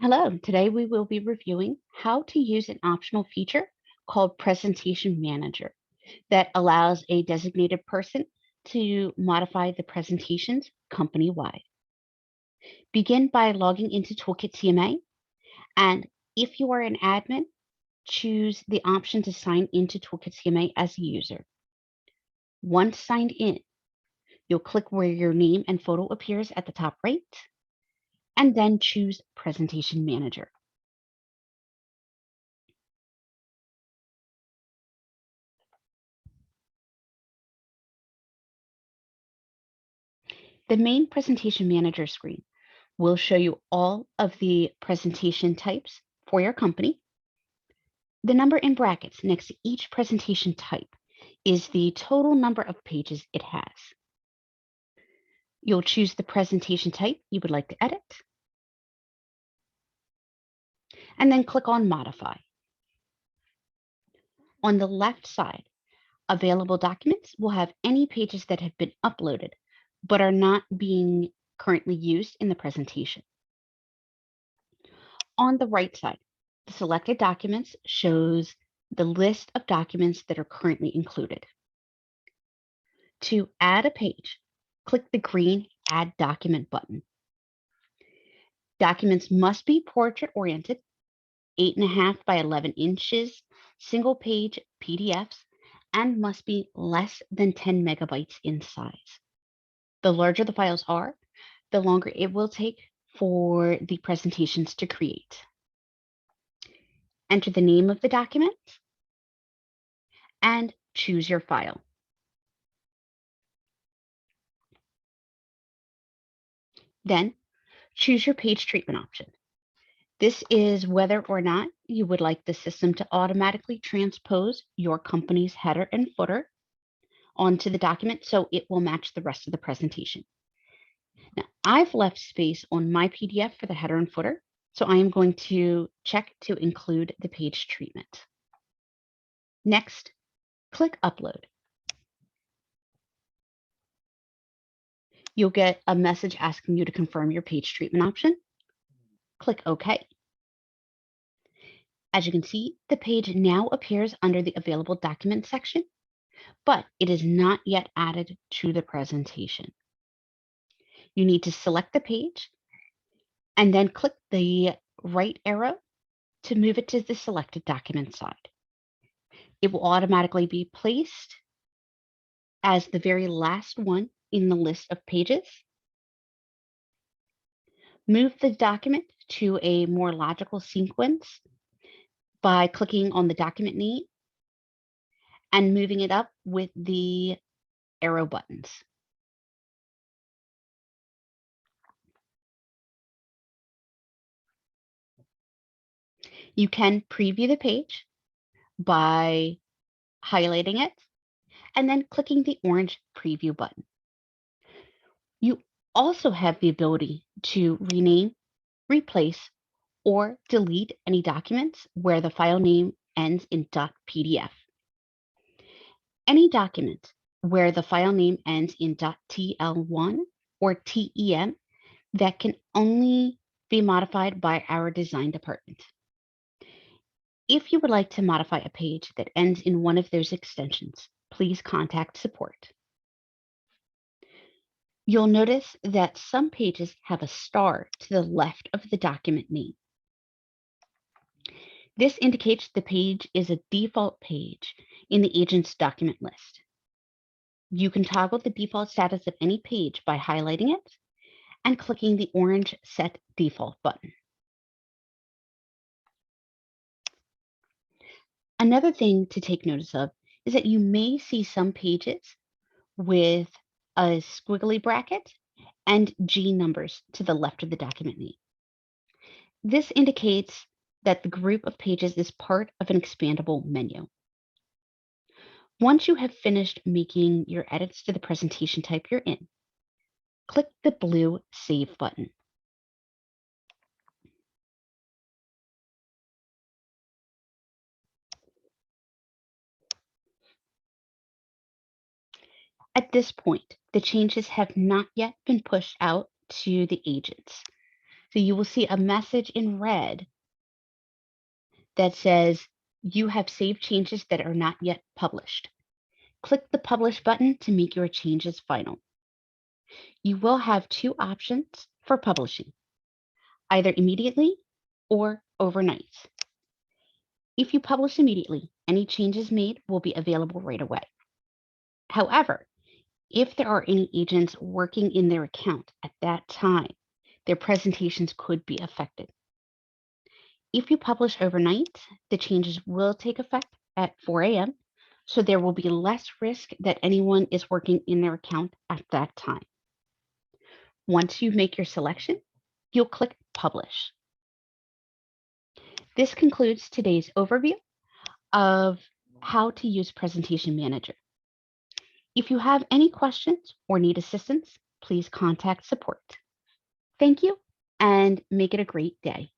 Hello, today we will be reviewing how to use an optional feature called Presentation Manager that allows a designated person to modify the presentations company-wide. Begin by logging into ToolkitCMA, and if you are an admin, choose the option to sign into ToolkitCMA as a user. Once signed in, you'll click where your name and photo appears at the top right, and then choose Presentation Manager. The main Presentation Manager screen will show you all of the presentation types for your company. The number in brackets next to each presentation type is the total number of pages it has. You'll choose the presentation type you would like to edit, and then click on Modify. On the left side, available documents will have any pages that have been uploaded but are not being currently used in the presentation. On the right side, the selected documents shows the list of documents that are currently included. To add a page, click the green Add Document button. Documents must be portrait-oriented, 8.5 by 11 inches, single-page PDFs, and must be less than 10 megabytes in size. The larger the files are, the longer it will take for the presentations to create. Enter the name of the document and choose your file. Then choose your page treatment option. This is whether or not you would like the system to automatically transpose your company's header and footer onto the document so it will match the rest of the presentation. Now, I've left space on my PDF for the header and footer, so I am going to check to include the page treatment. Next, click Upload. You'll get a message asking you to confirm your page treatment option. Click OK. As you can see, the page now appears under the Available Documents section, but it is not yet added to the presentation. You need to select the page and then click the right arrow to move it to the selected document side. It will automatically be placed as the very last one in the list of pages. Move the document to a more logical sequence by clicking on the document name and moving it up with the arrow buttons. You can preview the page by highlighting it and then clicking the orange preview button. You also have the ability to rename, replace, or delete any documents where the file name ends in .pdf. Any document where the file name ends in .tl1 or TEM that can only be modified by our design department. If you would like to modify a page that ends in one of those extensions, please contact support. You'll notice that some pages have a star to the left of the document name. This indicates the page is a default page in the agent's document list. You can toggle the default status of any page by highlighting it and clicking the orange Set Default button. Another thing to take notice of is that you may see some pages with a squiggly bracket and G numbers to the left of the document name. This indicates that the group of pages is part of an expandable menu. Once you have finished making your edits to the presentation type you're in, click the blue Save button. At this point, the changes have not yet been pushed out to the agents. So you will see a message in red that says you have saved changes that are not yet published. Click the Publish button to make your changes final. You will have two options for publishing, either immediately or overnight. If you publish immediately, any changes made will be available right away. However, if there are any agents working in their account at that time, their presentations could be affected. If you publish overnight, the changes will take effect at 4 a.m., so there will be less risk that anyone is working in their account at that time. Once you make your selection, you'll click Publish. This concludes today's overview of how to use Presentation Manager. If you have any questions or need assistance, please contact support. Thank you and make it a great day.